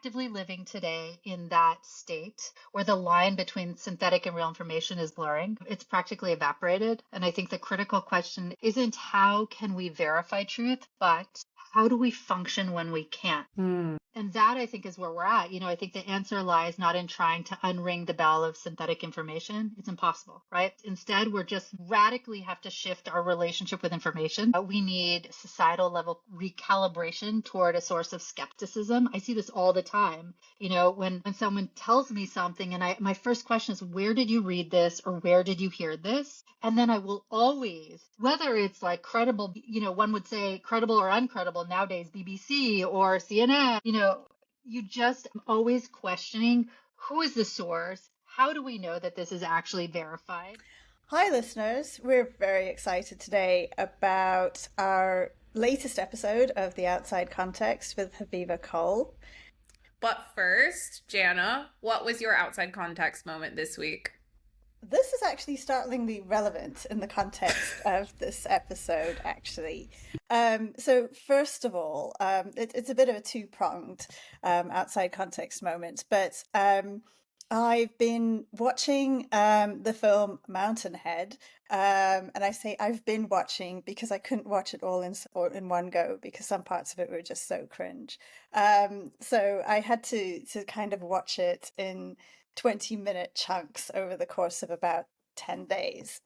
actively living today in that state where the line between synthetic and real information is blurring. It's practically evaporated. And I think the critical question isn't how can we verify truth, but how do we function when we can't? And that I think is where we're at. I think the answer lies not in trying to unring the bell of synthetic information. It's impossible, right? Instead, we're just radically have to shift our relationship with information. We need societal level recalibration toward a source of skepticism. I see this all the time. When someone tells me something and my first question is, where did you read this or where did you hear this? And then I will always, whether it's like credible, one would say credible or uncredible nowadays, BBC or CNN, you just always questioning who is the source? How do we know that this is actually verified? Hi, listeners. We're very excited today about our latest episode of The Outside Context with Haviva Kohl. But first, Jana, what was your outside context moment this week? This is actually startlingly relevant in the context of this episode, actually. So first of all, it's a bit of a two-pronged outside context moment, but I've been watching the film Mountainhead, and I say I've been watching because I couldn't watch it all in one go because some parts of it were just so cringe. So I had to kind of watch it in 20-minute chunks over the course of about 10 days.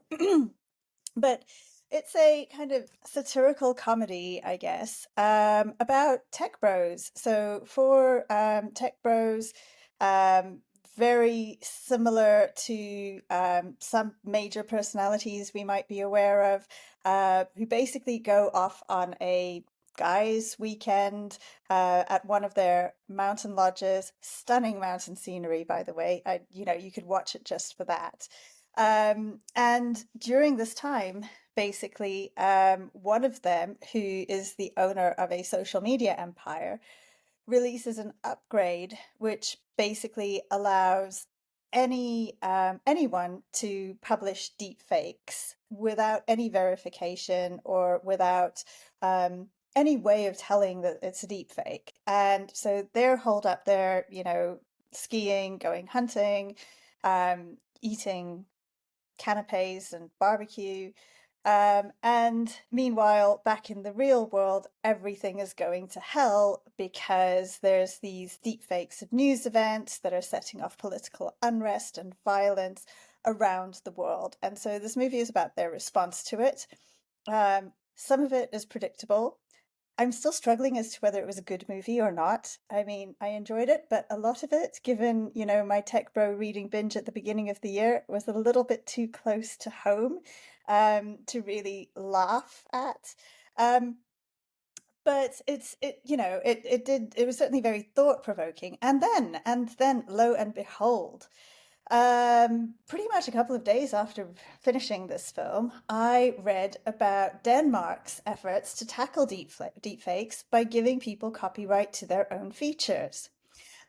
But it's a kind of satirical comedy, I guess, about tech bros. So for tech bros, very similar to some major personalities we might be aware of, who basically go off on a guys' weekend at one of their mountain lodges. Stunning mountain scenery, by the way. You could watch it just for that. And during this time, basically, one of them, who is the owner of a social media empire, releases an upgrade which basically allows anyone to publish deep fakes without any verification or without any way of telling that it's a deep fake. And so they're holed up there, skiing, going hunting, eating canapes and barbecue. And meanwhile, back in the real world, everything is going to hell because there's these deep fakes of news events that are setting off political unrest and violence around the world. And so this movie is about their response to it. Some of it is predictable. I'm still struggling as to whether it was a good movie or not. I mean, I enjoyed it, but a lot of it, given, my tech bro reading binge at the beginning of the year, was a little bit too close to home to really laugh at. But it was certainly very thought provoking. And then, lo and behold, pretty much a couple of days after finishing this film, I read about Denmark's efforts to tackle deepfakes by giving people copyright to their own features.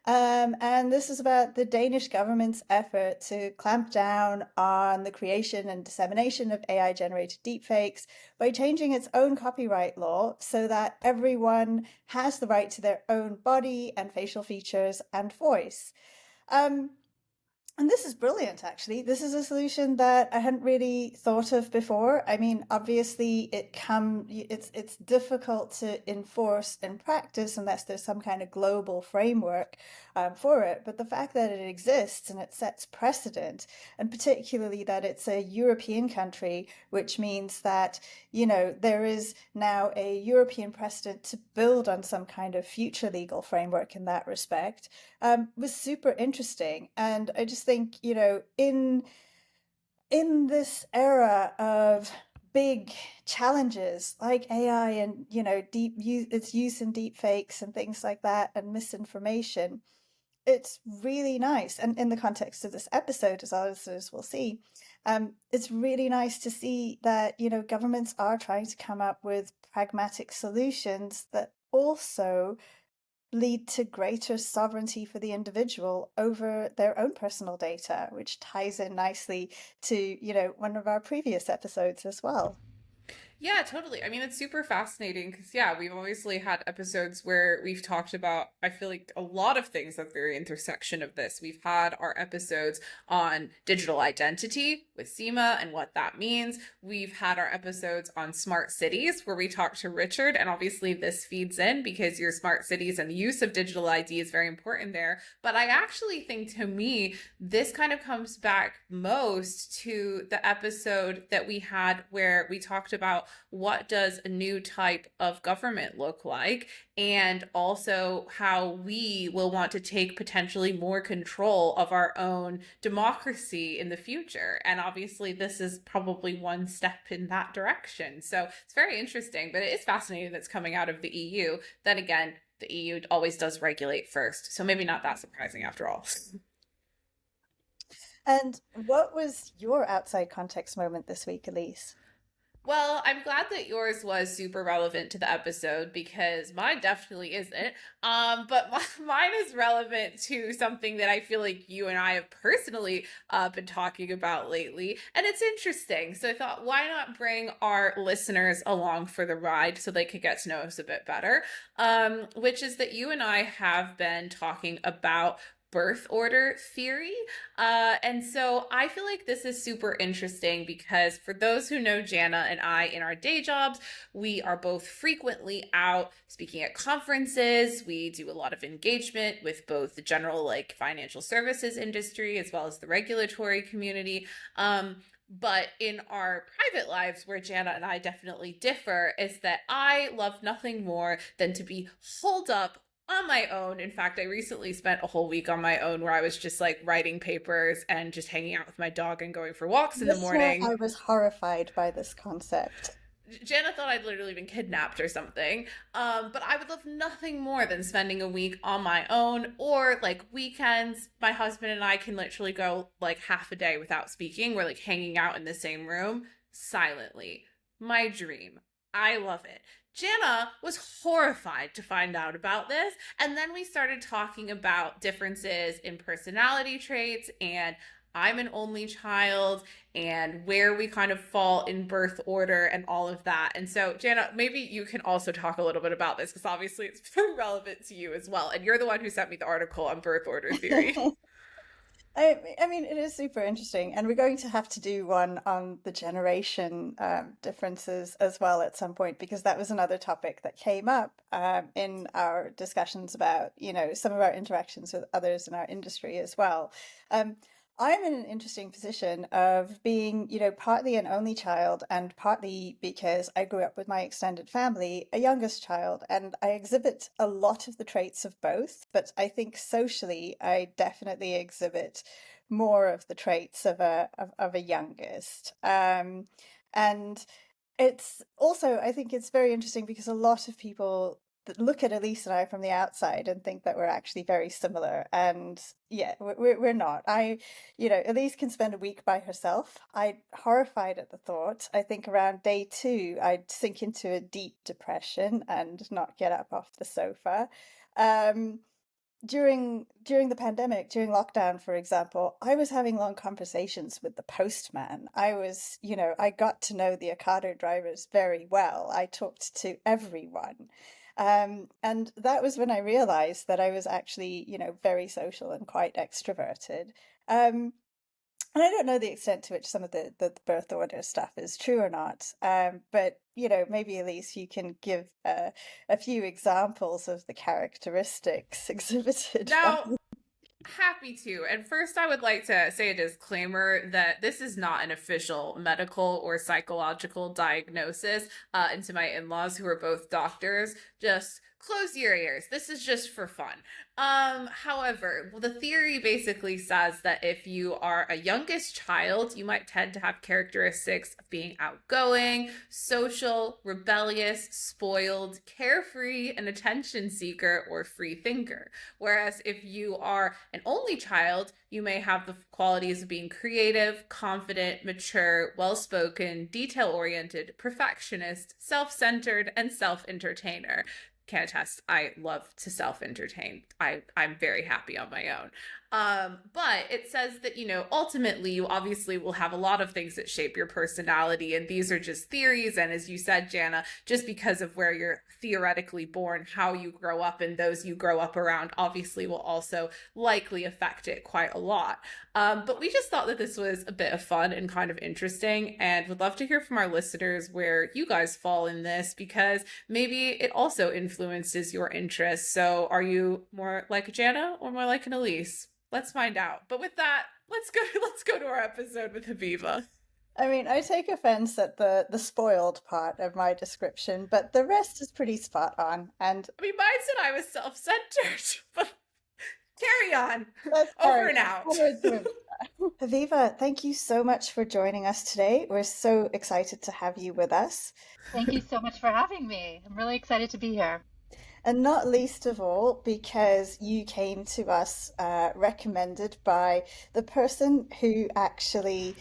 And this is about the Danish government's effort to clamp down on the creation and dissemination of AI-generated deepfakes by changing its own copyright law so that everyone has the right to their own body and facial features and voice. And this is brilliant, actually. This is a solution that I hadn't really thought of before. I mean, obviously, it's difficult to enforce in practice unless there's some kind of global framework for it. But the fact that it exists and it sets precedent, and particularly that it's a European country, which means that, there is now a European precedent to build on some kind of future legal framework in that respect, was super interesting. And I just think, in this era of big challenges like AI and, its use in deep fakes and things like that and misinformation, it's really nice. And in the context of this episode, as our listeners will see, it's really nice to see that, governments are trying to come up with pragmatic solutions that also lead to greater sovereignty for the individual over their own personal data, which ties in nicely to, one of our previous episodes as well. Yeah, totally. I mean, it's super fascinating because, yeah, we've obviously had episodes where we've talked about, I feel like, a lot of things at the very intersection of this. We've had our episodes on digital identity with Seema and what that means. We've had our episodes on smart cities where we talk to Richard, and obviously this feeds in because your smart cities and the use of digital ID is very important there. But I actually think, to me, this kind of comes back most to the episode that we had where we talked about what does a new type of government look like, and also how we will want to take potentially more control of our own democracy in the future. And obviously, this is probably one step in that direction. So it's very interesting, but it is fascinating that's coming out of the EU. Then again, the EU always does regulate first. So maybe not that surprising after all. And what was your outside context moment this week, Elise? Well, I'm glad that yours was super relevant to the episode because mine definitely isn't. But mine is relevant to something that I feel like you and I have personally been talking about lately, and it's interesting. So I thought, why not bring our listeners along for the ride so they could get to know us a bit better? Which is that you and I have been talking about birth order theory. And so I feel like this is super interesting because for those who know Jana and I in our day jobs, we are both frequently out speaking at conferences. We do a lot of engagement with both the general like financial services industry as well as the regulatory community. But in our private lives, where Jana and I definitely differ, is that I love nothing more than to be holed up on my own. In fact, I recently spent a whole week on my own where I was just like writing papers and just hanging out with my dog and going for walks in the Listener, morning. I was horrified by this concept. Jana thought I'd literally been kidnapped or something. But I would love nothing more than spending a week on my own, or like weekends. My husband and I can literally go like half a day without speaking. We're like hanging out in the same room silently. My dream. I love it. Jana was horrified to find out about this. And then we started talking about differences in personality traits, and I'm an only child and where we kind of fall in birth order and all of that. And so, Jana, maybe you can also talk a little bit about this because obviously it's very relevant to you as well. And you're the one who sent me the article on birth order theory. I mean, it is super interesting, and we're going to have to do one on the generation differences as well at some point, because that was another topic that came up in our discussions about, some of our interactions with others in our industry as well. I'm in an interesting position of being, partly an only child and partly because I grew up with my extended family, a youngest child, and I exhibit a lot of the traits of both. But I think socially, I definitely exhibit more of the traits of a youngest. And it's also, I think it's very interesting because a lot of people that look at Elise and I from the outside and think that we're actually very similar. And yeah, we're not. Elise can spend a week by herself. I'm horrified at the thought. I think around day 2, I'd sink into a deep depression and not get up off the sofa. During the pandemic, during lockdown, for example, I was having long conversations with the postman. I got to know the Ocado drivers very well. I talked to everyone. And that was when I realized that I was actually, very social and quite extroverted. And I don't know the extent to which some of the birth order stuff is true or not. But, maybe Elise, you can give a few examples of the characteristics exhibited by. Now, happy to. And first, I would like to say a disclaimer that this is not an official medical or psychological diagnosis. And to my in laws, who are both doctors, just close your ears. This is just for fun. However, the theory basically says that if you are a youngest child, you might tend to have characteristics of being outgoing, social, rebellious, spoiled, carefree, an attention seeker, or free thinker. Whereas if you are an only child, you may have the qualities of being creative, confident, mature, well-spoken, detail-oriented, perfectionist, self-centered, and self-entertainer. can attest, I love to self-entertain. I'm very happy on my own. But it says that, ultimately you obviously will have a lot of things that shape your personality, and these are just theories. And as you said, Jana, just because of where you're theoretically born, how you grow up and those you grow up around obviously will also likely affect it quite a lot. But we just thought that this was a bit of fun and kind of interesting, and would love to hear from our listeners where you guys fall in this, because maybe it also influences your interests. So are you more like Jana or more like an Elise? Let's find out. But with that, let's go to our episode with Haviva. I mean, I take offense at the spoiled part of my description, but the rest is pretty spot on. And I mean, mine said I was self-centered, but carry on. let's Over and out. Haviva, thank you so much for joining us today. We're so excited to have you with us. Thank you so much for having me. I'm really excited to be here. And not least of all, because you came to us recommended by the person who actually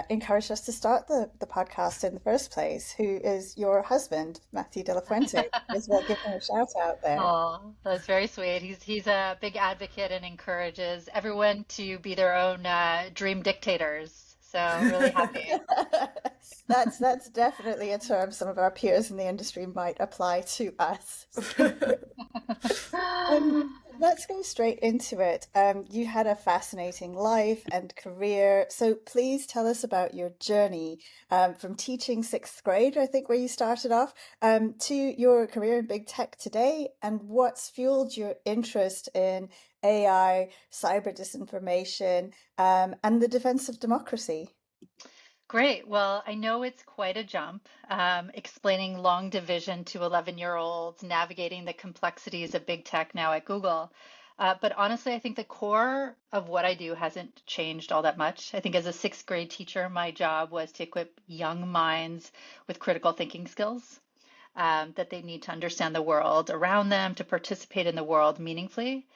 encouraged us to start the podcast in the first place, who is your husband, Matthew De La Fuente. As well, give him a shout out there. Oh, that's very sweet. He's a big advocate and encourages everyone to be their own dream dictators. So I'm really happy. That's definitely a term some of our peers in the industry might apply to us. Let's go straight into it. You had a fascinating life and career, so please tell us about your journey from teaching sixth grade, I think, where you started off, to your career in big tech today, and what's fueled your interest in AI, cyber disinformation, and the defense of democracy. Great. Well, I know it's quite a jump, explaining long division to 11-year-olds, navigating the complexities of big tech now at Google. But honestly, I think the core of what I do hasn't changed all that much. I think as a sixth grade teacher, my job was to equip young minds with critical thinking skills that they need to understand the world around them, to participate in the world meaningfully.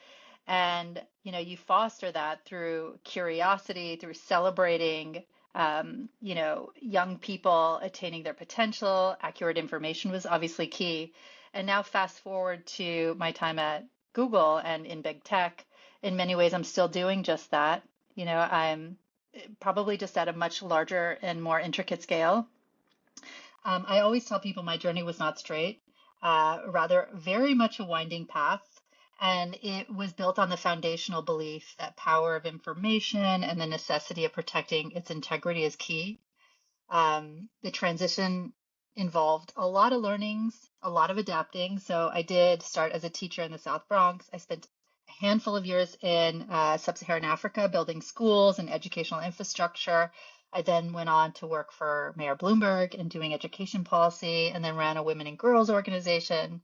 And, you foster that through curiosity, through celebrating young people attaining their potential. Accurate information was obviously key. And now fast forward to my time at Google and in big tech. In many ways, I'm still doing just that. I'm probably just at a much larger and more intricate scale. I always tell people my journey was not straight, rather very much a winding path. And it was built on the foundational belief that power of information and the necessity of protecting its integrity is key. The transition involved a lot of learnings, a lot of adapting. So I did start as a teacher in the South Bronx. I spent a handful of years in sub-Saharan Africa building schools and educational infrastructure. I then went on to work for Mayor Bloomberg and doing education policy, and then ran a women and girls organization,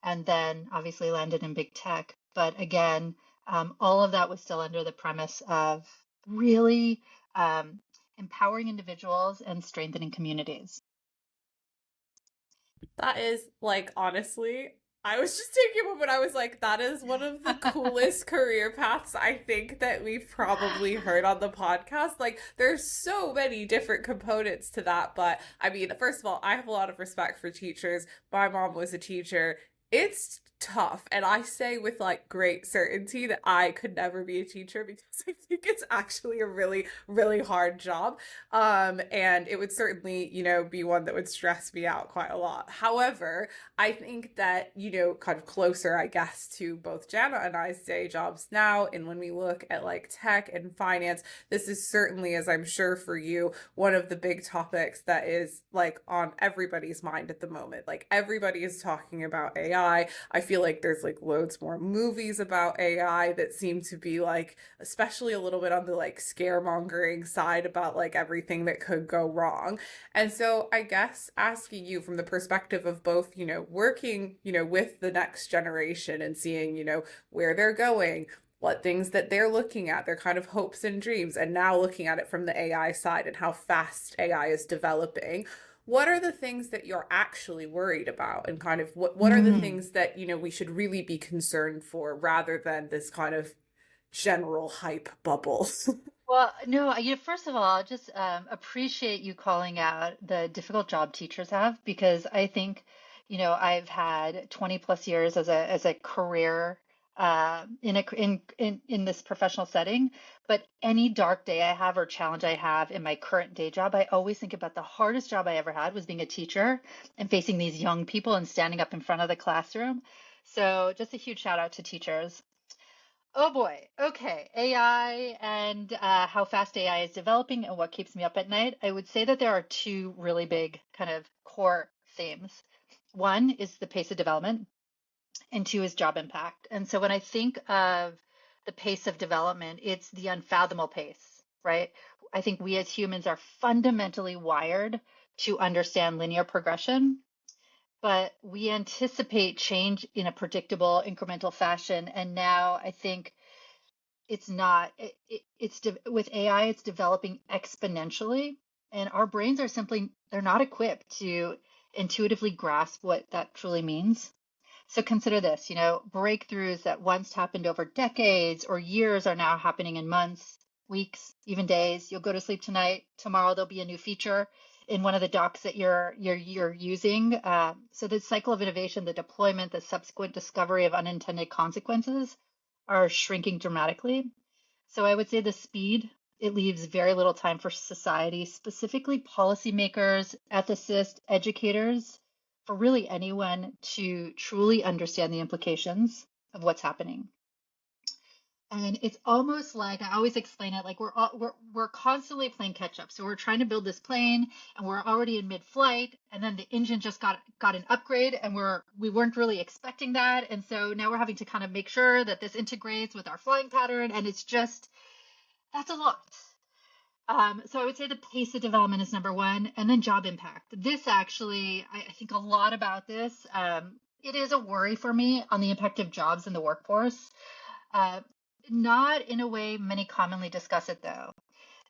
and then obviously landed in big tech. But again, all of that was still under the premise of really empowering individuals and strengthening communities. That is, like, honestly, I was just taking a moment. I was like, that is one of the coolest career paths I think that we've probably heard on the podcast. Like, there's so many different components to that. But I mean, first of all, I have a lot of respect for teachers. My mom was a teacher. It's tough, and I say with like great certainty that I could never be a teacher, because I think it's actually a really, really hard job, and it would certainly, be one that would stress me out quite a lot. However, I think that, kind of closer, I guess, to both Jana and I's day jobs now, and when we look at like tech and finance, this is certainly, as I'm sure for you, one of the big topics that is like on everybody's mind at the moment. Like, everybody is talking about AI. I feel like there's like loads more movies about AI that seem to be like, especially a little bit on the like scaremongering side about like everything that could go wrong. And so I guess asking you from the perspective of both, working, with the next generation and seeing, where they're going, what things that they're looking at, their kind of hopes and dreams, and now looking at it from the AI side and how fast AI is developing. What are the things that you're actually worried about, and kind of what are the things that, we should really be concerned for, rather than this kind of general hype bubble? Well, no, first of all, I'll just appreciate you calling out the difficult job teachers have, because I think, I've had 20 plus years as a career in this professional setting, but any dark day I have or challenge I have in my current day job, I always think about the hardest job I ever had was being a teacher and facing these young people and standing up in front of the classroom. So just a huge shout out to teachers. Oh boy. Okay. AI and how fast AI is developing and what keeps me up at night. I would say that there are two really big kind of core themes. One is the pace of development, and two is job impact. And so when I think of the pace of development, it's the unfathomable pace, right? I think we as humans are fundamentally wired to understand linear progression, but we anticipate change in a predictable, incremental fashion. And now I think it's not, with AI, it's developing exponentially. And our brains are simply, they're not equipped to intuitively grasp what that truly means. So consider this, breakthroughs that once happened over decades or years are now happening in months, weeks, even days. You'll go to sleep tonight. Tomorrow there'll be a new feature in one of the docs that you're using. So the cycle of innovation, the deployment, the subsequent discovery of unintended consequences are shrinking dramatically. So I would say the speed, it leaves very little time for society, specifically policymakers, ethicists, educators, for really anyone to truly understand the implications of what's happening. And it's almost like I always explain it like we're constantly playing catch up. So we're trying to build this plane and we're already in mid-flight, and then the engine just got an upgrade and we weren't really expecting that. And so now we're having to kind of make sure that this integrates with our flying pattern, and it's just that's a lot. So I would say the pace of development is number one, and then job impact. This actually, I think a lot about this. It is a worry for me on the impact of jobs in the workforce. Uh, Not in a way many commonly discuss it, though.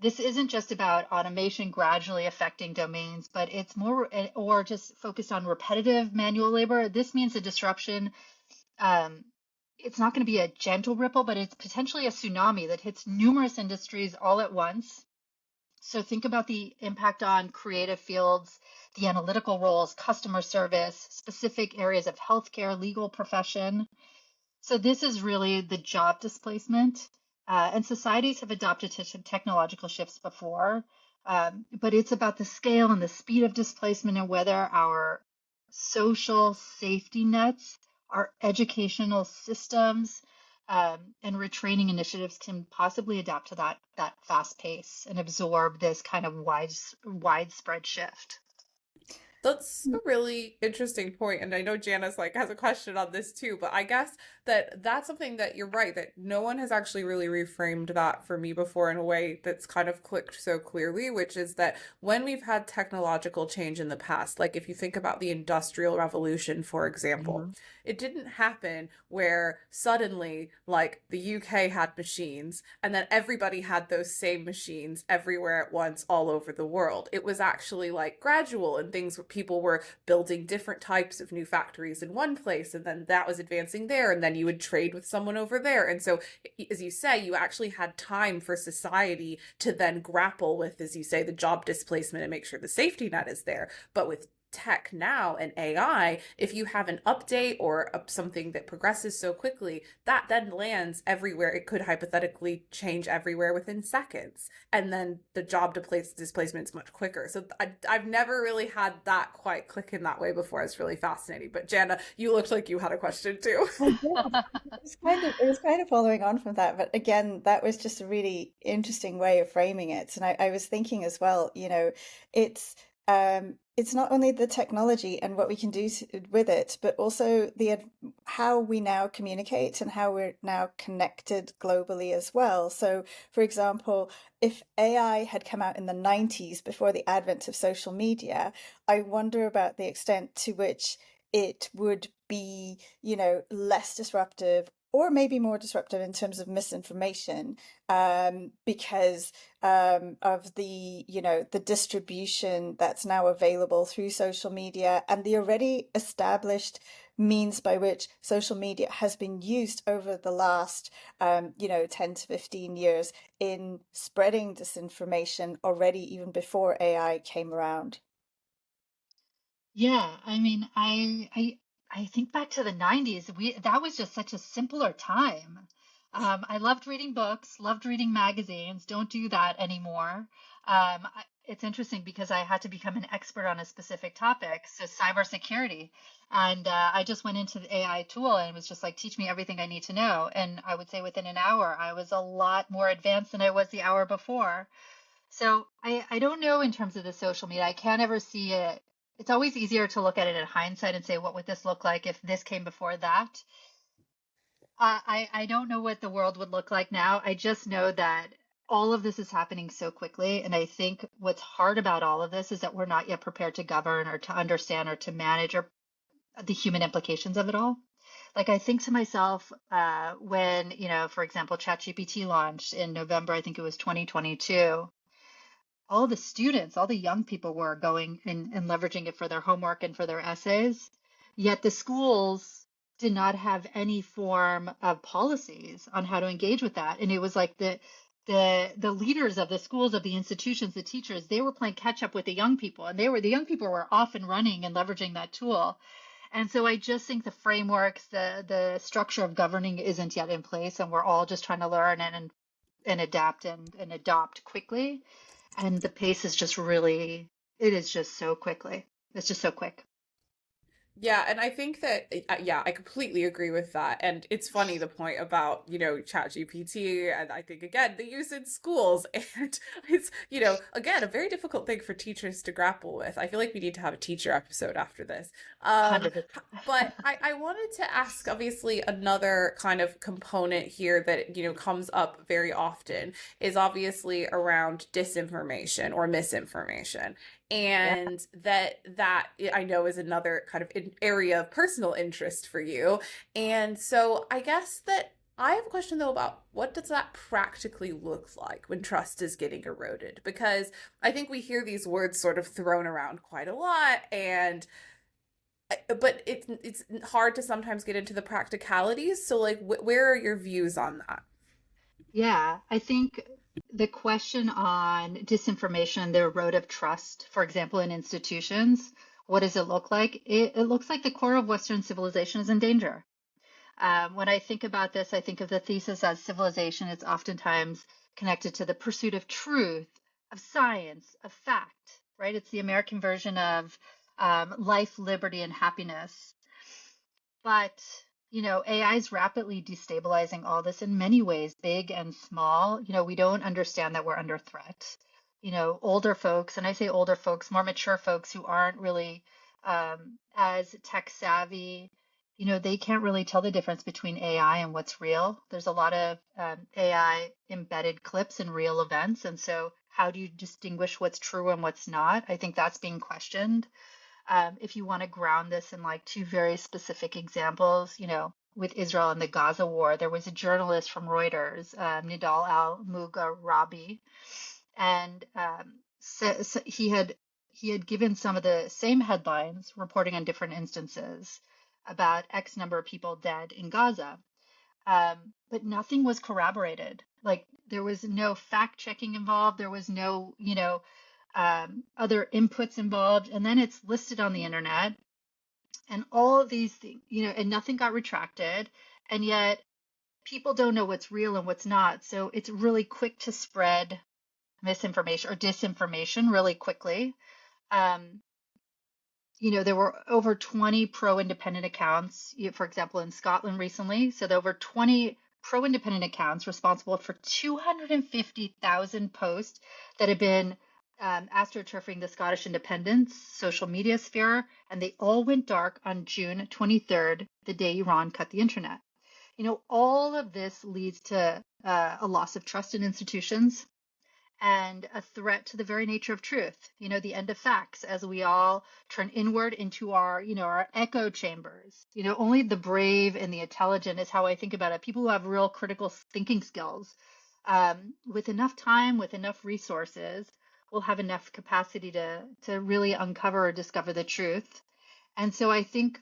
This isn't just about automation gradually affecting domains, but it's more or just focused on repetitive manual labor. This means a disruption. Um, it's not going to be a gentle ripple, but it's potentially a tsunami that hits numerous industries all at once. So think about the impact on creative fields, the analytical roles, customer service, specific areas of healthcare, legal profession. So this is really the job displacement. And societies have adopted technological shifts before, but it's about the scale and the speed of displacement and whether our social safety nets, our educational systems, and retraining initiatives can possibly adapt to that fast pace and absorb this kind of widespread shift. That's a really interesting point, and I know Janice like has a question on this too, but I guess that's something that you're right that no one has actually really reframed that for me before in a way that's kind of clicked so clearly, which is that when we've had technological change in the past, like if you think about the Industrial Revolution, for example, Mm-hmm. it didn't happen where suddenly like the UK had machines and then everybody had those same machines everywhere at once all over the world. It was actually like gradual and things where people were building different types of new factories in one place and then that was advancing there and then you would trade with someone over there. And so as you say, you actually had time for society to then grapple with, as you say, the job displacement and make sure the safety net is there. But with tech now and AI, if you have an update or something that progresses so quickly, that then lands everywhere. It could hypothetically change everywhere within seconds. And then the job displacement is much quicker. So I've never really had that quite click in that way before. It's really fascinating. But Jana, you looked like you had a question too. I did. It was kind of following on from that, but again, that was just a really interesting way of framing it. And I was thinking as well, it's it's not only the technology and what we can do with it, but also how we now communicate and how we're now connected globally as well. So, for example, if AI had come out in the 90s before the advent of social media, I wonder about the extent to which it would be, less disruptive or maybe more disruptive in terms of misinformation, because of the distribution that's now available through social media and the already established means by which social media has been used over the last 10 to 15 years in spreading disinformation already even before AI came around. Yeah, I mean, I think back to the 90s. We That was just such a simpler time. I loved reading books, loved reading magazines. Don't do that anymore. It's interesting because I had to become an expert on a specific topic, so cybersecurity. And I just went into the AI tool and was just like, teach me everything I need to know. And I would say within an hour, I was a lot more advanced than I was the hour before. So I don't know in terms of the social media. I can't ever see it. It's always easier to look at it in hindsight and say, what would this look like if this came before that? I don't know what the world would look like now. I just know that all of this is happening so quickly. And I think what's hard about all of this is that we're not yet prepared to govern or to understand or to manage or the human implications of it all. Like I think to myself, when, for example, ChatGPT launched in November, I think it was 2022, all the students, all the young people were going and leveraging it for their homework and for their essays. Yet the schools did not have any form of policies on how to engage with that. And it was like the leaders of the schools, of the institutions, the teachers, they were playing catch up with the young people. And the young people were off and running and leveraging that tool. And so I just think the frameworks, the structure of governing isn't yet in place, and we're all just trying to learn and adapt and adopt quickly. And the pace is just really, it is just so quickly. It's just so quick. Yeah, and I think that yeah, I completely agree with that. And it's funny the point about, ChatGPT, and I think again the use in schools and it's, again, a very difficult thing for teachers to grapple with. I feel like we need to have a teacher episode after this. Um 100%. but I wanted to ask, obviously, another kind of component here that, comes up very often is obviously around disinformation or misinformation. Yeah. And that I know is another kind of area of personal interest for you. And so I guess that I have a question though about what does that practically look like when trust is getting eroded? Because I think we hear these words sort of thrown around quite a lot, and but it's hard to sometimes get into the practicalities. So like where are your views on that? Yeah. I think the question on disinformation, the road of trust, for example, in institutions, what does it look like? It looks like the core of Western civilization is in danger. When I think about this, I think of the thesis as civilization is oftentimes connected to the pursuit of truth, of science, of fact, right? It's the American version of life, liberty, and happiness. But, AI is rapidly destabilizing all this in many ways, big and small. We don't understand that we're under threat. Older folks, and I say older folks, more mature folks who aren't really as tech savvy, they can't really tell the difference between AI and what's real. There's a lot of AI embedded clips in real events. And so, how do you distinguish what's true and what's not? I think that's being questioned. If you want to ground this in like two very specific examples, with Israel and the Gaza war, there was a journalist from Reuters, Nidal al-Mughrabi, and so he had given some of the same headlines, reporting on different instances about X number of people dead in Gaza, but nothing was corroborated. Like there was no fact checking involved. There was no, other inputs involved. And then it's listed on the internet and all of these things, and nothing got retracted. And yet people don't know what's real and what's not. So it's really quick to spread misinformation or disinformation really quickly. Um, there were over 20 pro-independent accounts, for example, in Scotland recently. So there were over 20 pro-independent accounts responsible for 250,000 posts that had been astroturfing the Scottish independence social media sphere, and they all went dark on June 23rd, the day Iran cut the internet. All of this leads to a loss of trust in institutions and a threat to the very nature of truth, the end of facts, as we all turn inward into our echo chambers. Only the brave and the intelligent is how I think about it. People who have real critical thinking skills, with enough time, with enough resources, will have enough capacity to really uncover or discover the truth. And so I think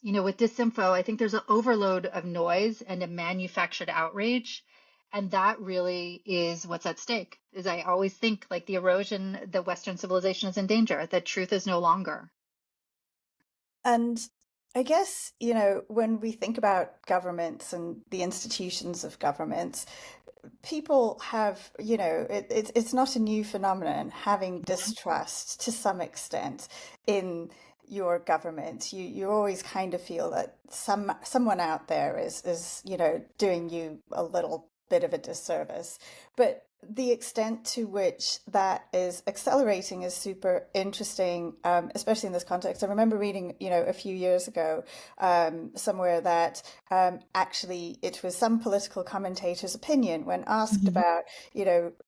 with disinfo, I think there's an overload of noise and a manufactured outrage. And that really is what's at stake. Is I always think like the erosion, the Western civilization is in danger, that truth is no longer. And I guess, when we think about governments and the institutions of governments, people have, it's not a new phenomenon having distrust to some extent in your government. You always kind of feel that someone out there is doing you a little bit of a disservice. But the extent to which that is accelerating is super interesting, especially in this context. I remember reading, a few years ago, somewhere that actually it was some political commentator's opinion when asked Mhm. about,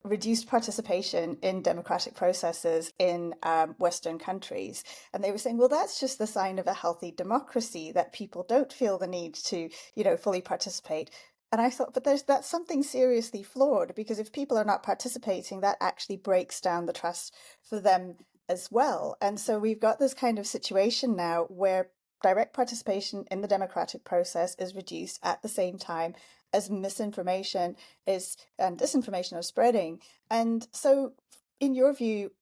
reduced participation in democratic processes in Western countries. And they were saying, well, that's just the sign of a healthy democracy, that people don't feel the need to, fully participate. And I thought, but that's something seriously flawed, because if people are not participating, that actually breaks down the trust for them as well. And so we've got this kind of situation now where direct participation in the democratic process is reduced at the same time as misinformation is and disinformation are spreading. And so, in your view,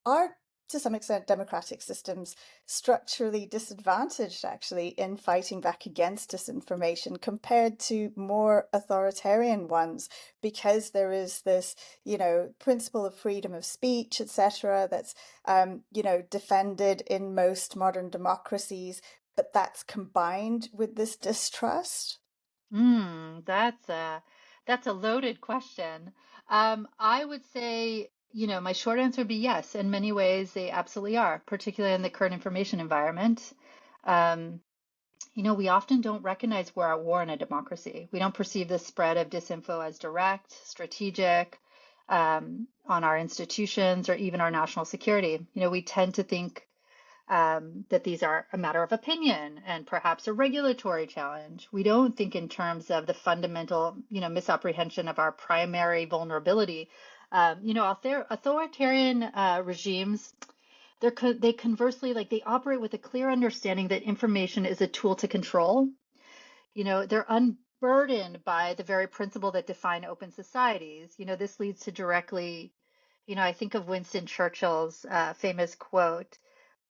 are to some extent democratic systems structurally disadvantaged actually in fighting back against disinformation compared to more authoritarian ones, because there is this, principle of freedom of speech, etc., that's defended in most modern democracies, but that's combined with this distrust? That's a loaded question. I would say, my short answer would be yes. In many ways, they absolutely are, particularly in the current information environment. Um, we often don't recognize we're at war in a democracy. We don't perceive the spread of disinfo as direct, strategic, on our institutions or even our national security. We tend to think that these are a matter of opinion and perhaps a regulatory challenge. We don't think in terms of the fundamental, misapprehension of our primary vulnerability. Authoritarian regimes, they conversely, like, they operate with a clear understanding that information is a tool to control. They're unburdened by the very principle that define open societies. This leads to directly, I think of Winston Churchill's famous quote.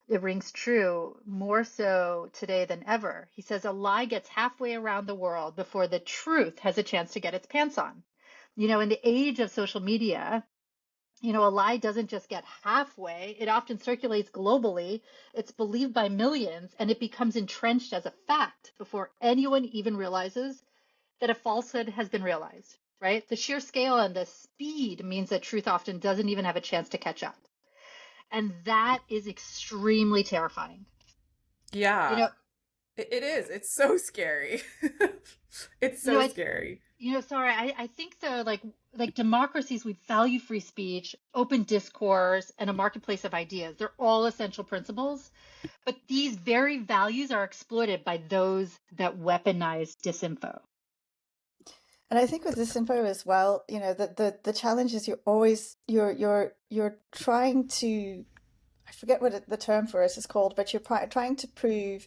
It rings true more so today than ever. He says, a lie gets halfway around the world before the truth has a chance to get its pants on. In the age of social media, a lie doesn't just get halfway, it often circulates globally. It's believed by millions, and it becomes entrenched as a fact before anyone even realizes that a falsehood has been realized, right? The sheer scale and the speed means that truth often doesn't even have a chance to catch up. And that is extremely terrifying. You Yeah, know, it is. It's so scary. It's you know, so I, scary. sorry, I think though, like democracies, we value free speech, open discourse, and a marketplace of ideas. They're all essential principles, but these very values are exploited by those that weaponize disinfo. And I think with this info as well, the challenge is you're trying to, I forget what the term for it is called, but you're trying to prove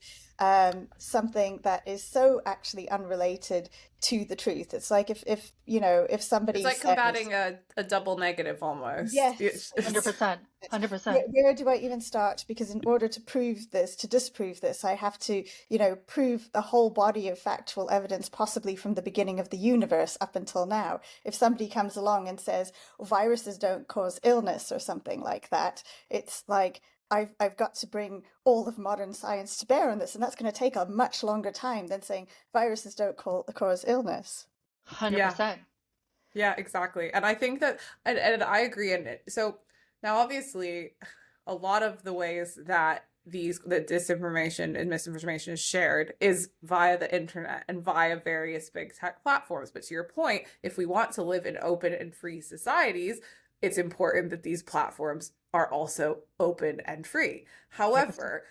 something that is so actually unrelated to the truth. It's like if It's somebody like says, combating a double negative almost. yes, 100%. where, 100%. where do I even start? Because in order to prove this, to disprove this, I have to, prove the whole body of factual evidence, possibly from the beginning of the universe up until now. If somebody comes along and says, "Oh, viruses don't cause illness," or something like that, it's like, I've got to bring all of modern science to bear on this, and that's going to take a much longer time than saying viruses don't cause illness. Yeah. 100%. Yeah, exactly. And I think that, and I agree in it. So now, obviously, a lot of the ways that that disinformation and misinformation is shared is via the internet and via various big tech platforms. But to your point, if we want to live in open and free societies, it's important that these platforms are also open and free. 100%. However,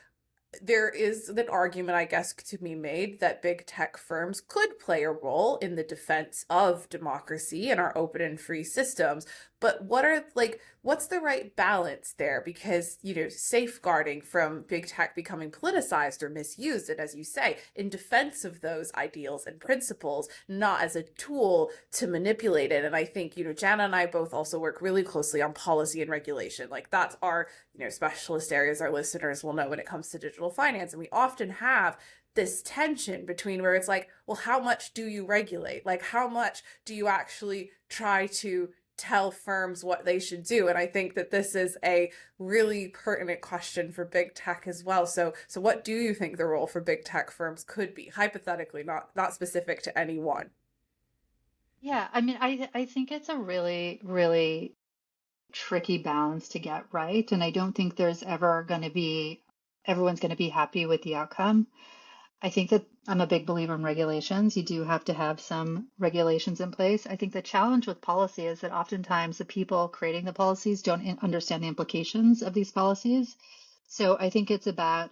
there is an argument, I guess, to be made that big tech firms could play a role in the defense of democracy and our open and free systems. But what are, like, what's the right balance there? Because, safeguarding from big tech becoming politicized or misused, and as you say, in defense of those ideals and principles, not as a tool to manipulate it. And I think, Jana and I both also work really closely on policy and regulation. Like that's our, specialist areas our listeners will know when it comes to digital finance. And we often have this tension between where it's like, well, how much do you regulate? Like, how much do you actually try to tell firms what they should do? And I think that this is a really pertinent question for big tech as well. So what do you think the role for big tech firms could be, hypothetically, not specific to any one? Yeah, I mean, I think it's a really, really tricky balance to get right. And I don't think there's ever going to be, everyone's going to be happy with the outcome. I think that I'm a big believer in regulations. You do have to have some regulations in place. I think the challenge with policy is that oftentimes the people creating the policies don't understand the implications of these policies. So I think it's about,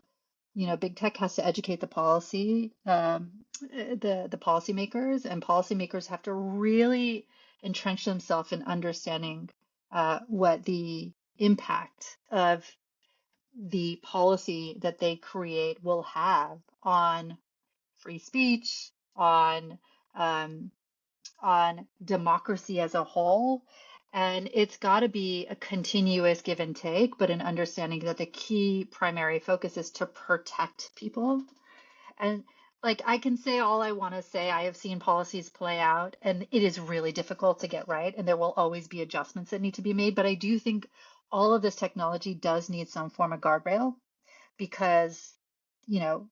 big tech has to educate the policy, the policymakers, and policymakers have to really entrench themselves in understanding what the impact of the policy that they create will have on free speech, um, on democracy as a whole. And it's got to be a continuous give and take, but an understanding that the key primary focus is to protect people. And like I can say all I want to say, I have seen policies play out, and it is really difficult to get right. And there will always be adjustments that need to be made. But I do think all of this technology does need some form of guardrail because, you know,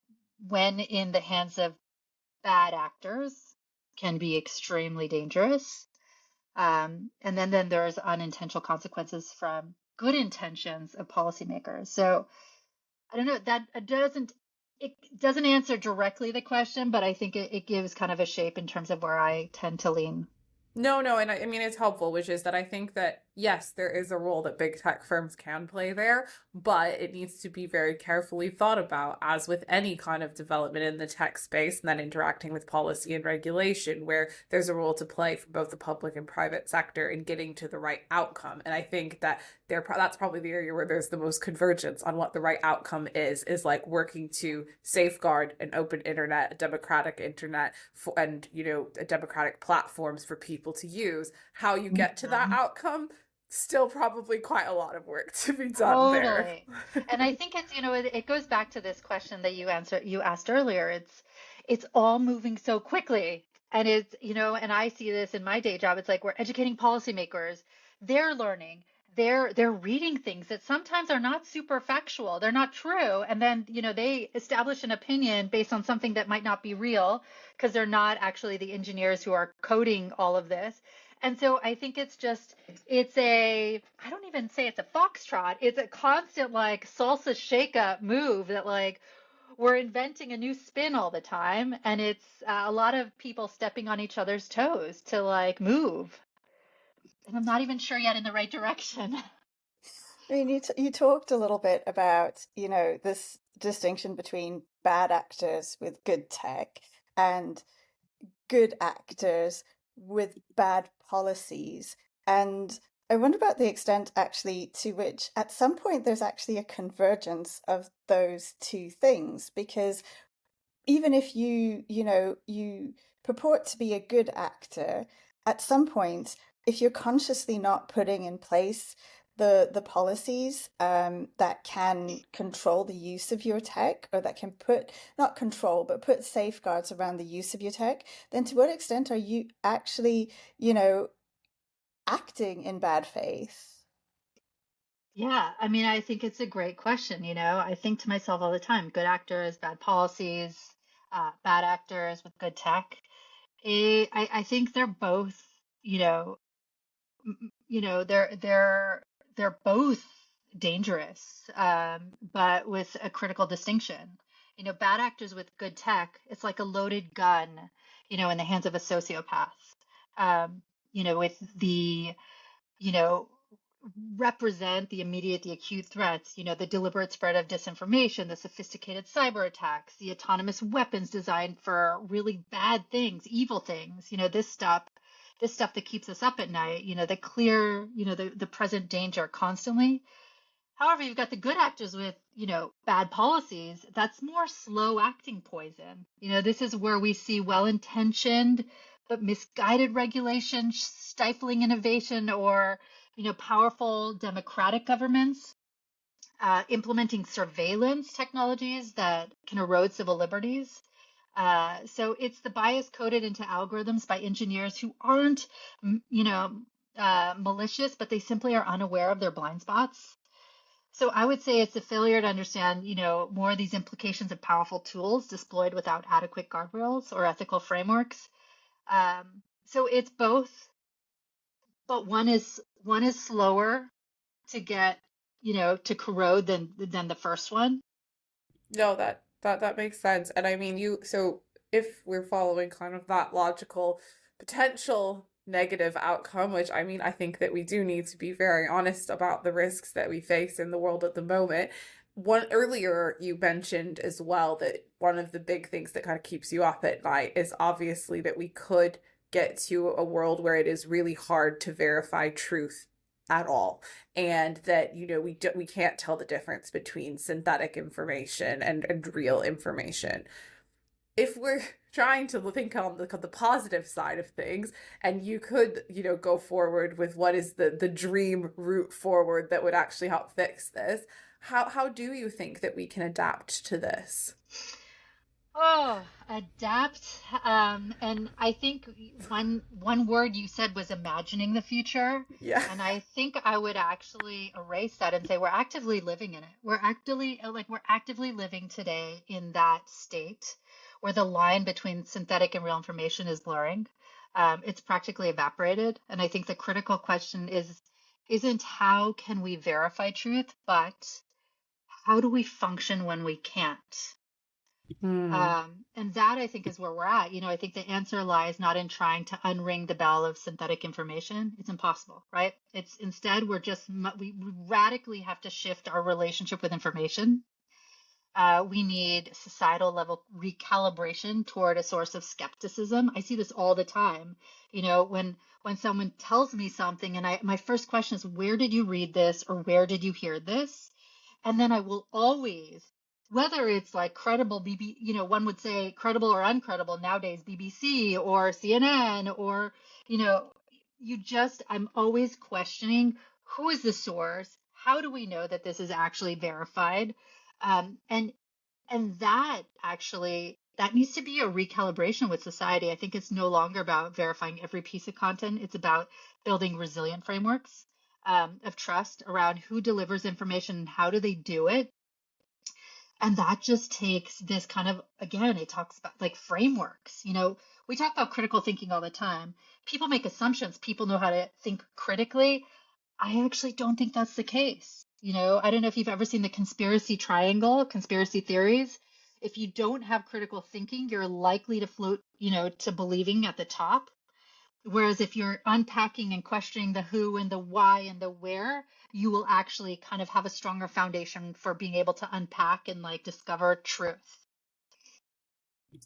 when in the hands of bad actors can be extremely dangerous. And then there's unintentional consequences from good intentions of policymakers. So I don't know that it doesn't answer directly the question, but I think it gives kind of a shape in terms of where I tend to lean. No, and I mean, it's helpful, which is that I think that, yes, there is a role that big tech firms can play there, but it needs to be very carefully thought about, as with any kind of development in the tech space, and then interacting with policy and regulation, where there's a role to play for both the public and private sector in getting to the right outcome. And I think that that's probably the area where there's the most convergence on what the right outcome is like working to safeguard an open internet, a democratic internet, and democratic platforms for people to use. How you get to that Mhm. outcome, still probably quite a lot of work to be done there. Totally. And I think it goes back to this question that you asked earlier. It's all moving so quickly. And and I see this in my day job. It's like we're educating policymakers. They're learning. They're reading things that sometimes are not super factual. They're not true. And then, they establish an opinion based on something that might not be real because they're not actually the engineers who are coding all of this. And so I think I don't even say it's a foxtrot. It's a constant like salsa shake up move that like we're inventing a new spin all the time. And it's a lot of people stepping on each other's toes to like move. And I'm not even sure yet in the right direction. I mean, you talked a little bit about, this distinction between bad actors with good tech and good actors with bad policies. And I wonder about the extent actually to which at some point there's actually a convergence of those two things, because even if you purport to be a good actor, at some point, if you're consciously not putting in place the policies that can control the use of your tech, or that can put not control but put safeguards around the use of your tech, then to what extent are you actually, acting in bad faith? Yeah, I mean, I think it's a great question. I think to myself all the time, good actors, bad policies, bad actors with good tech. I think they're both, you know, they're both dangerous, but with a critical distinction. Bad actors with good tech, it's like a loaded gun, in the hands of a sociopath. With you know, represent the immediate, the acute threats, the deliberate spread of disinformation, the sophisticated cyber attacks, the autonomous weapons designed for really bad things, evil things, this stuff this stuff that keeps us up at night, the clear, the present danger constantly. However, you've got the good actors with, bad policies. That's more slow acting poison. This is where we see well intentioned but misguided regulation stifling innovation, or, powerful democratic governments implementing surveillance technologies that can erode civil liberties. So it's the bias coded into algorithms by engineers who aren't, malicious, but they simply are unaware of their blind spots. So I would say it's a failure to understand, more of these implications of powerful tools deployed without adequate guardrails or ethical frameworks. So it's both, but one is slower to get, to corrode than the first one. No, that makes sense. And I mean, so if we're following kind of that logical potential negative outcome, which I mean, I think that we do need to be very honest about the risks that we face in the world at the moment. One earlier you mentioned as well that one of the big things that kind of keeps you up at night is obviously that we could get to a world where it is really hard to verify truth at all, and that we can't tell the difference between synthetic information and real information. If we're trying to think on the positive side of things, and you could go forward with what is the dream route forward that would actually help fix this, how do you think that we can adapt to this? Oh, adapt. And I think one word you said was imagining the future. Yeah. And I think I would actually erase that and say we're actively living in it. We're actively living today in that state where the line between synthetic and real information is blurring. It's practically evaporated. And I think the critical question isn't how can we verify truth, but how do we function when we can't? Hmm. And that I think is where we're at. I think the answer lies not in trying to unring the bell of synthetic information. It's impossible, right? It's instead we radically have to shift our relationship with information. We need societal level recalibration toward a source of skepticism. I see this all the time. When someone tells me something, and my first question is, where did you read this or where did you hear this? And then I will always, whether it's like credible one would say credible or uncredible nowadays, BBC or CNN, or, you know, I'm always questioning, who is the source? How do we know that this is actually verified? And that actually, that needs to be a recalibration with society. I think it's no longer about verifying every piece of content. It's about building resilient frameworks of trust around who delivers information and how do they do it. And that just takes this kind of, again, it talks about like frameworks. We talk about critical thinking all the time. People make assumptions. People know how to think critically. I actually don't think that's the case. I don't know if you've ever seen the conspiracy triangle, conspiracy theories. If you don't have critical thinking, you're likely to float, to believing at the top. Whereas if you're unpacking and questioning the who and the why and the where, you will actually kind of have a stronger foundation for being able to unpack and like discover truth.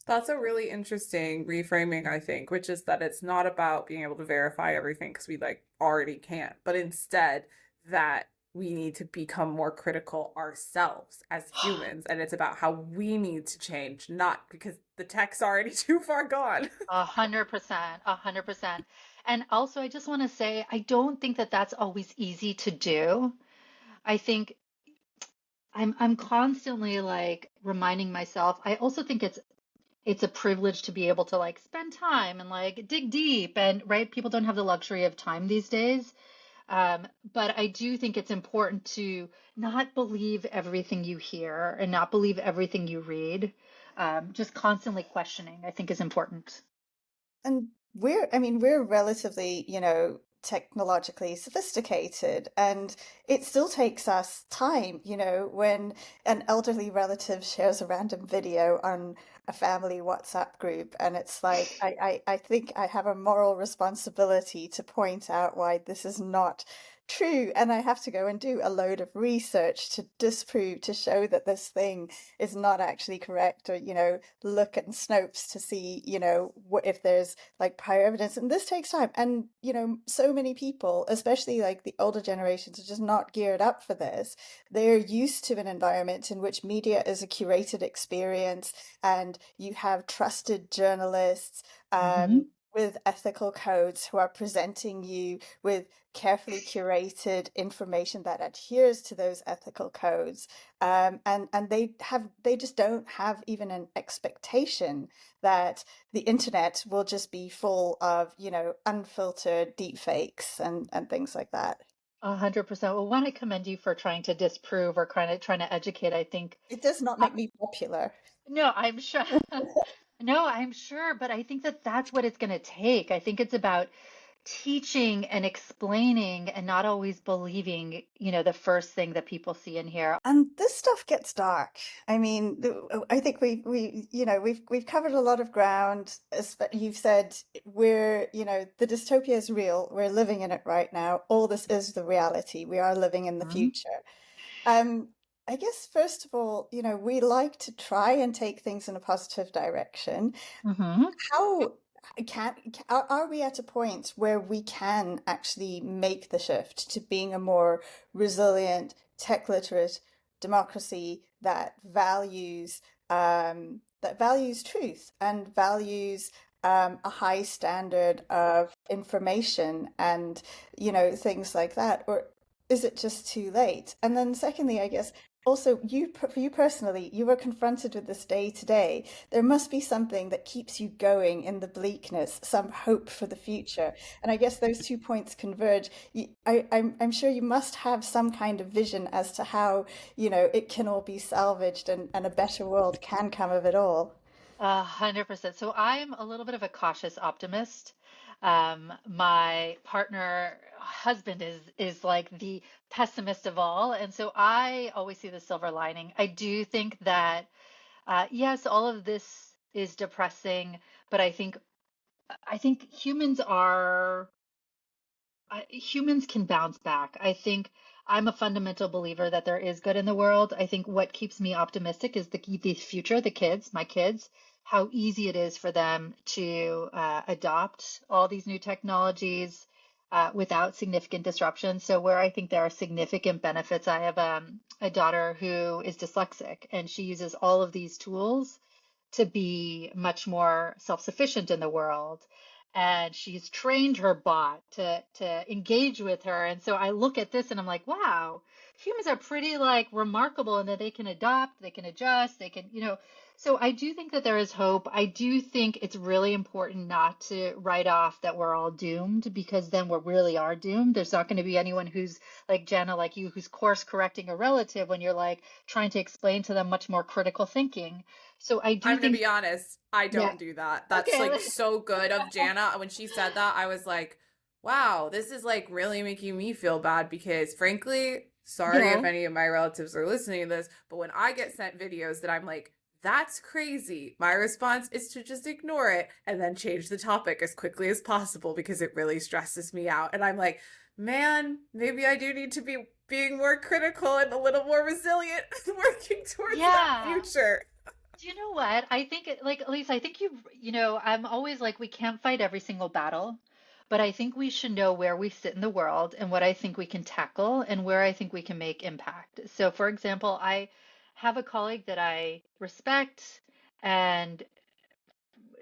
That's a really interesting reframing, I think, which is that it's not about being able to verify everything because we like already can't, but instead that we need to become more critical ourselves as humans. And it's about how we need to change, not because the tech's already too far gone. 100%, 100%. And also, I just want to say, I don't think that that's always easy to do. I think I'm constantly like reminding myself. I also think it's a privilege to be able to like spend time and like dig deep, and right, people don't have the luxury of time these days. But I do think it's important to not believe everything you hear and not believe everything you read. Just constantly questioning, I think, is important. And we're relatively, technologically sophisticated, and it still takes us time, when an elderly relative shares a random video on a family WhatsApp group, and it's like, I think I have a moral responsibility to point out why this is not true, and I have to go and do a load of research to disprove, to show that this thing is not actually correct, or, look at Snopes to see, what if there's like prior evidence. And this takes time. And, so many people, especially like the older generations, are just not geared up for this. They're used to an environment in which media is a curated experience, and you have trusted journalists, Hmm. with ethical codes who are presenting you with carefully curated information that adheres to those ethical codes. And they just don't have even an expectation that the internet will just be full of, unfiltered deepfakes and things like that. 100%. Well, one, I commend you for trying to disprove or trying to educate. I think, It does not uh, make me popular. no, I'm sure. No, I'm sure, but I think that that's what it's going to take. I think it's about teaching and explaining and not always believing, the first thing that people see and hear. And this stuff gets dark. I mean, I think we've covered a lot of ground. You've said the dystopia is real. We're living in it right now. All this is the reality. We are living in the future. Um, I guess first of all, we like to try and take things in a positive direction. Mm-hmm. How are we at a point where we can actually make the shift to being a more resilient, tech literate democracy that values truth and values a high standard of information and things like that? Or is it just too late? And then secondly, I guess also for you personally, you were confronted with this day to day. There must be something that keeps you going in the bleakness, some hope for the future. And I guess those 2 points converge. I'm sure you must have some kind of vision as to how, it can all be salvaged, and a better world can come of it all. 100%. So I'm a little bit of a cautious optimist. My partner husband is like the pessimist of all, and so I always see the silver lining. I do think that yes, all of this is depressing, but I think humans can bounce back. I think I'm a fundamental believer that there is good in the world. I think what keeps me optimistic is the future, the kids, my kids, how easy it is for them to adopt all these new technologies without significant disruption. So where I think there are significant benefits, I have a daughter who is dyslexic, and she uses all of these tools to be much more self-sufficient in the world. And she's trained her bot to engage with her. And so I look at this and I'm like, wow, humans are pretty like remarkable in that they can adopt, they can adjust, they can, so I do think that there is hope. I do think it's really important not to write off that we're all doomed, because then we really are doomed. There's not going to be anyone who's like Jenna, like you, who's course correcting a relative when you're like trying to explain to them much more critical thinking. So I do I'm gonna think, be honest, I yeah, don't do that. That's okay. like so good of Jana. When she said that, I was like, wow, this is like really making me feel bad because frankly, sorry Yeah. if any of my relatives are listening to this, but when I get sent videos that I'm like, that's crazy, my response is to just ignore it and then change the topic as quickly as possible because it really stresses me out. And I'm like, man, maybe I do need to be being more critical and a little more resilient, working towards that Yeah. future. Do you know what? I think like Elise, I think I'm always like we can't fight every single battle, but I think we should know where we sit in the world and what I think we can tackle and where I think we can make impact. So for example, I have a colleague that I respect, and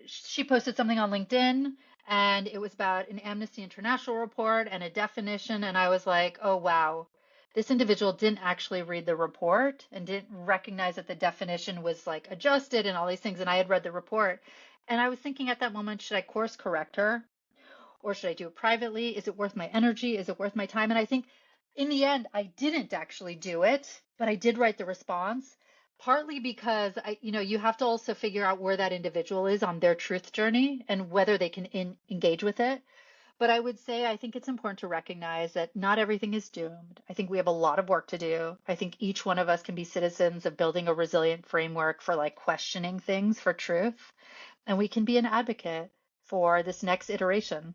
she posted something on LinkedIn, and it was about an Amnesty International report and a definition. And I was like, oh, wow, this individual didn't actually read the report and didn't recognize that the definition was like adjusted and all these things. And I had read the report. And I was thinking at that moment, should I course correct her? Or should I do it privately? Is it worth my energy? Is it worth my time? And I think in the end, I didn't actually do it, but I did write the response, partly because you have to also figure out where that individual is on their truth journey and whether they can engage with it. But I would say I think it's important to recognize that not everything is doomed. I think we have a lot of work to do. I think each one of us can be citizens of building a resilient framework for like questioning things for truth, and we can be an advocate for this next iteration.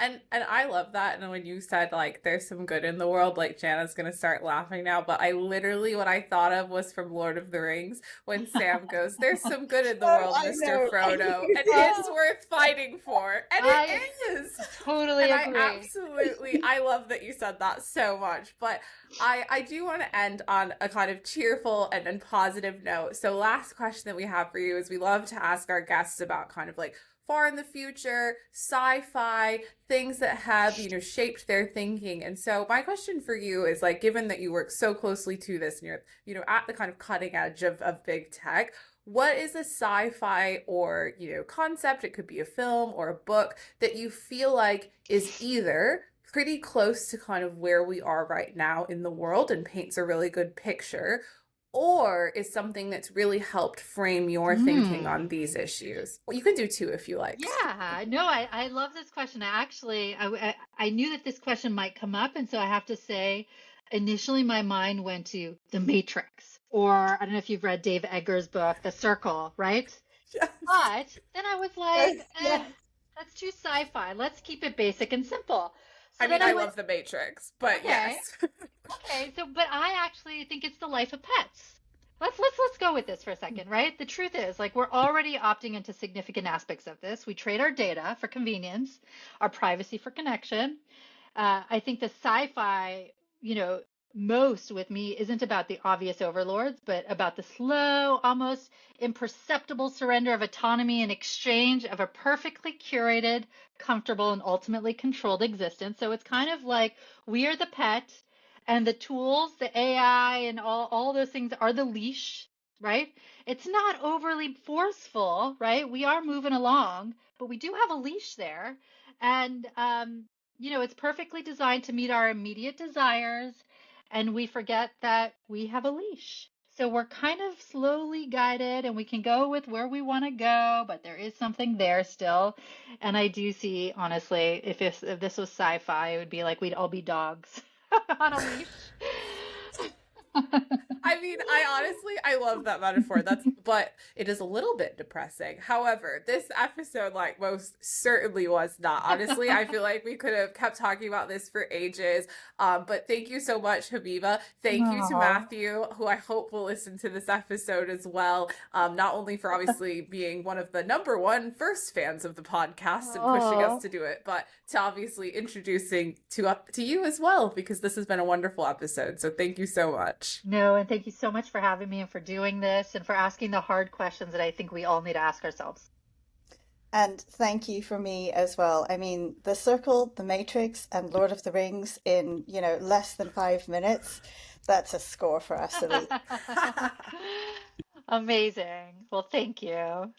And I love that. And when you said like there's some good in the world, like Jana's gonna start laughing now, but I literally what I thought of was from Lord of the Rings when Sam goes, "There's some good in the Oh, world, I Mr. know. I Frodo, knew and that. it's worth fighting for." And I it is. totally And I agree. absolutely I love that you said that so much. But I do want to end on a kind of cheerful and positive note. So last question that we have for you is we love to ask our guests about kind of like far in the future, sci-fi, things that have, shaped their thinking. And so my question for you is like, given that you work so closely to this and you're, at the kind of cutting edge of big tech, what is a sci-fi or, concept, it could be a film or a book that you feel like is either pretty close to kind of where we are right now in the world and paints a really good picture, or is something that's really helped frame your thinking on Hmm. these issues? Well, you can do two if you like. Yeah, no, I love this question. I knew that this question might come up, and so I have to say, initially my mind went to The Matrix, or I don't know if you've read Dave Eggers' book, The Circle, right? Yes. But then I was Yes, like, yes. that's too sci-fi. Let's keep it basic and simple. I So mean, then I I went, love The Matrix, but okay, yes. okay. So, but I actually think it's the life of pets. Let's go with this for a second, right? The truth is, like, we're already opting into significant aspects of this. We trade our data for convenience, our privacy for connection. I think the sci-fi, you know, most with me isn't about the obvious overlords, but about the slow, almost imperceptible surrender of autonomy in exchange of a perfectly curated, comfortable, and ultimately controlled existence. So it's kind of like we are the pet, and the tools, the AI, and all those things are the leash, right? It's not overly forceful, right? We are moving along, but we do have a leash there. And it's perfectly designed to meet our immediate desires, and we forget that we have a leash. So we're kind of slowly guided, and we can go with where we want to go, but there is something there still. And I do see, honestly, if this was sci-fi, it would be like we'd all be dogs on a leash. I mean, I love that metaphor. But it is a little bit depressing. However, this episode, like, most certainly was not. Honestly, I feel like we could have kept talking about this for ages. But thank you so much, Habiba. Thank you to Aw. Matthew, who I hope will listen to this episode as well. Not only for obviously being one of the number one first fans of the podcast and pushing us Oh. to do it, but to obviously introducing to you as well, because this has been a wonderful episode. So thank you so much. No, and thank you so much for having me and for doing this and for asking the hard questions that I think we all need to ask ourselves. And thank you for me as well. I mean, The Circle, The Matrix, and Lord of the Rings in, less than 5 minutes. That's a score for us, Elise. Amazing. Well, thank you.